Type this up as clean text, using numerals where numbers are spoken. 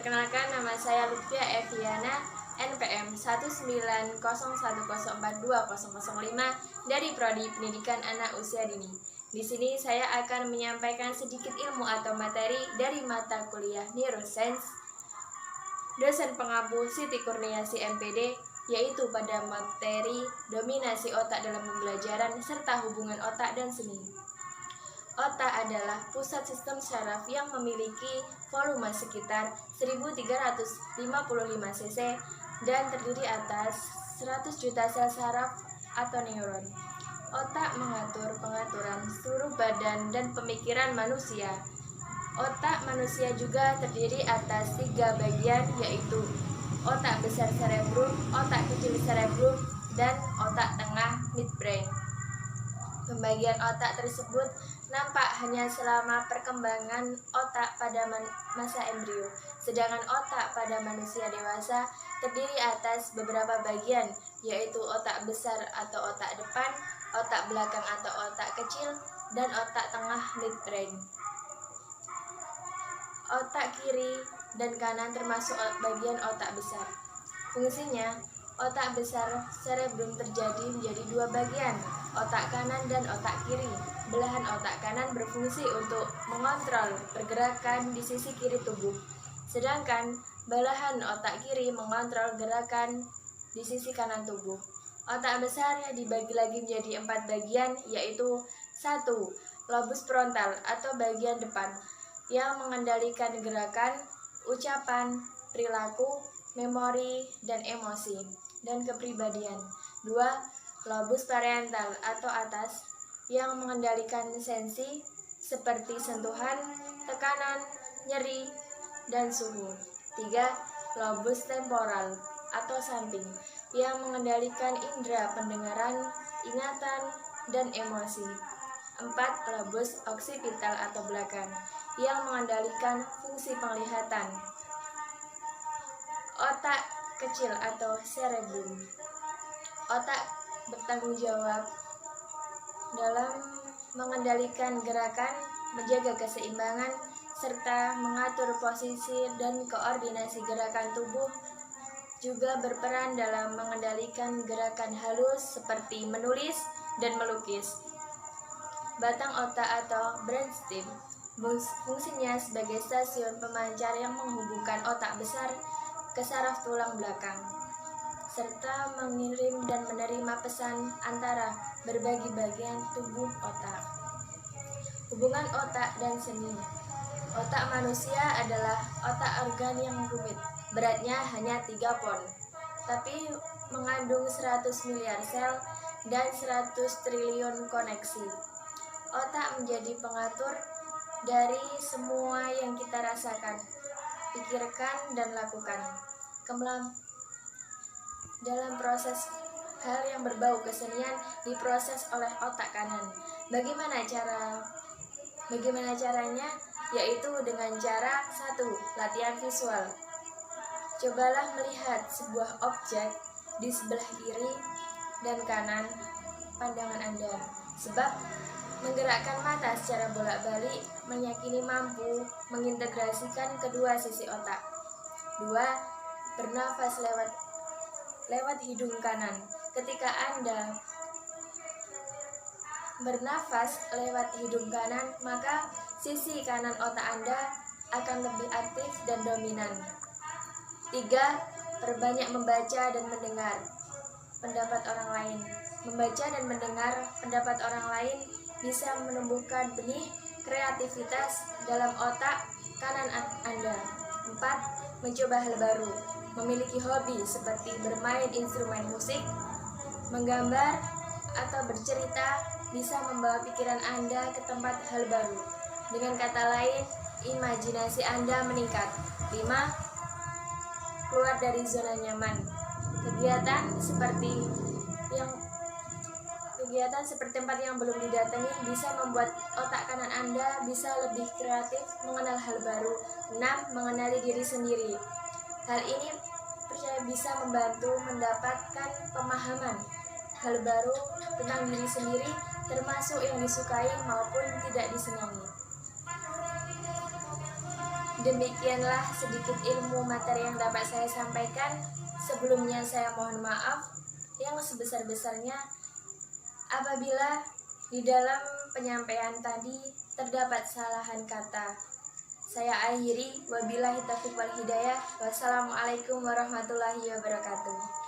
Perkenalkan, nama saya Lutfia Eviana, NPM 19010420005 dari Prodi Pendidikan Anak Usia Dini. Di sini saya akan menyampaikan sedikit ilmu atau materi dari mata kuliah Neuroscience. Dosen pengampu Siti Kurniasi MPD, yaitu pada materi dominasi otak dalam pembelajaran serta hubungan otak dan seni. Otak adalah pusat sistem saraf yang memiliki volume sekitar 1355 cc dan terdiri atas 100 juta sel saraf atau neuron. Otak mengatur pengaturan seluruh badan dan pemikiran manusia. Otak manusia juga terdiri atas 3 bagian, yaitu otak besar cerebrum, otak kecil cerebrum, dan otak tengah midbrain. Pembagian otak tersebut nampak hanya selama perkembangan otak pada masa embrio, sedangkan otak pada manusia dewasa terdiri atas beberapa bagian, yaitu otak besar atau otak depan, otak belakang atau otak kecil, dan otak tengah midbrain. Otak kiri dan kanan termasuk bagian otak besar. Fungsinya, otak besar cerebrum terjadi menjadi 2 bagian, otak kanan dan otak kiri. Belahan otak kanan berfungsi untuk mengontrol pergerakan di sisi kiri tubuh, sedangkan belahan otak kiri mengontrol gerakan di sisi kanan tubuh. Otak besar dibagi lagi menjadi 4 bagian, yaitu 1. Lobus frontal atau bagian depan yang mengendalikan gerakan, ucapan, perilaku, memori, dan emosi, dan kepribadian. 2. Lobus parietal atau atas yang mengendalikan sensi seperti sentuhan, tekanan, nyeri, dan suhu. 3. Lobus temporal atau samping yang mengendalikan indera pendengaran, ingatan, dan emosi. 4. Lobus oksipital atau belakang yang mengendalikan fungsi penglihatan. Otak kecil atau cerebrum. Otak bertanggung jawab dalam mengendalikan gerakan, menjaga keseimbangan, serta mengatur posisi dan koordinasi gerakan tubuh, juga berperan dalam mengendalikan gerakan halus seperti menulis dan melukis. Batang otak atau brainstem fungsinya sebagai stasiun pemancar yang menghubungkan otak besar ke saraf tulang belakang, serta mengirim dan menerima pesan antara berbagai bagian tubuh otak. Hubungan otak dan seni. Otak manusia adalah otak organ yang rumit, beratnya hanya 3 pon, tapi mengandung 100 miliar sel dan 100 triliun koneksi. Otak menjadi pengatur dari semua yang kita rasakan, pikirkan, dan lakukan. Dalam proses hal yang berbau kesenian diproses oleh otak kanan. Bagaimana caranya? Yaitu dengan cara 1. Latihan visual. Cobalah melihat sebuah objek di sebelah kiri dan kanan pandangan Anda, sebab menggerakkan mata secara bolak-balik meyakini mampu mengintegrasikan kedua sisi otak. 2. Bernafas lewat hidung kanan. Ketika Anda bernafas lewat hidung kanan, maka sisi kanan otak Anda akan lebih aktif dan dominan. 3. Perbanyak membaca dan mendengar pendapat orang lain. Membaca dan mendengar pendapat orang lain bisa menumbuhkan benih kreativitas dalam otak kanan Anda. 4. Mencoba hal baru. Memiliki hobi seperti bermain instrumen musik, menggambar, atau bercerita bisa membawa pikiran Anda ke tempat hal baru. Dengan kata lain, imajinasi Anda meningkat. 5. Keluar dari zona nyaman. Kegiatan seperti tempat yang belum didatangi bisa membuat otak kanan Anda bisa lebih kreatif mengenal hal baru. 6. Mengenali diri sendiri. Hal ini bisa membantu mendapatkan pemahaman hal baru tentang diri sendiri, termasuk yang disukai maupun tidak disenangi. Demikianlah sedikit ilmu materi yang dapat saya sampaikan. Sebelumnya saya mohon maaf yang sebesar-besarnya apabila di dalam penyampaian tadi terdapat kesalahan kata. Saya akhiri, wabillahi taufiq wal hidayah. Wassalamualaikum warahmatullahi wabarakatuh.